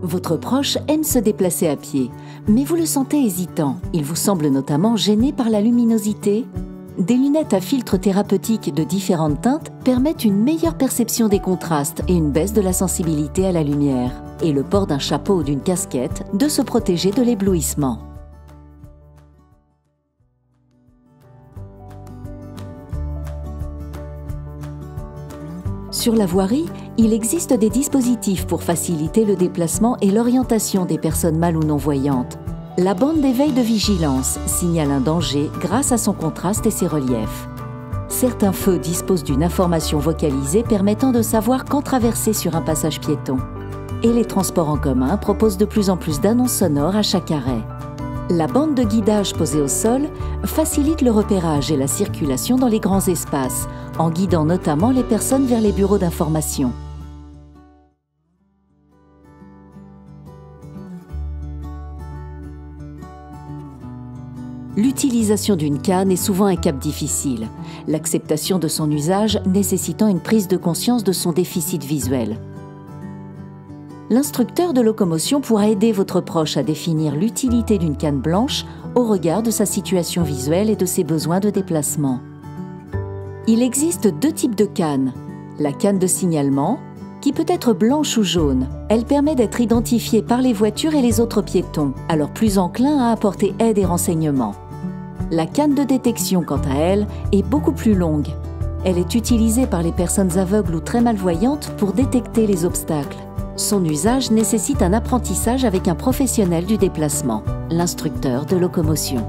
Votre proche aime se déplacer à pied, mais vous le sentez hésitant. Il vous semble notamment gêné par la luminosité. Des lunettes à filtre thérapeutique de différentes teintes permettent une meilleure perception des contrastes et une baisse de la sensibilité à la lumière. Et le port d'un chapeau ou d'une casquette de se protéger de l'éblouissement. Sur la voirie, il existe des dispositifs pour faciliter le déplacement et l'orientation des personnes mal ou non-voyantes. La bande d'éveil de vigilance signale un danger grâce à son contraste et ses reliefs. Certains feux disposent d'une information vocalisée permettant de savoir quand traverser sur un passage piéton. Et les transports en commun proposent de plus en plus d'annonces sonores à chaque arrêt. La bande de guidage posée au sol facilite le repérage et la circulation dans les grands espaces, en guidant notamment les personnes vers les bureaux d'information. L'utilisation d'une canne est souvent un cap difficile, l'acceptation de son usage nécessitant une prise de conscience de son déficit visuel. L'instructeur de locomotion pourra aider votre proche à définir l'utilité d'une canne blanche au regard de sa situation visuelle et de ses besoins de déplacement. Il existe deux types de cannes. La canne de signalement, qui peut être blanche ou jaune. Elle permet d'être identifiée par les voitures et les autres piétons, alors plus enclin à apporter aide et renseignements. La canne de détection, quant à elle, est beaucoup plus longue. Elle est utilisée par les personnes aveugles ou très malvoyantes pour détecter les obstacles. Son usage nécessite un apprentissage avec un professionnel du déplacement, l'instructeur de locomotion.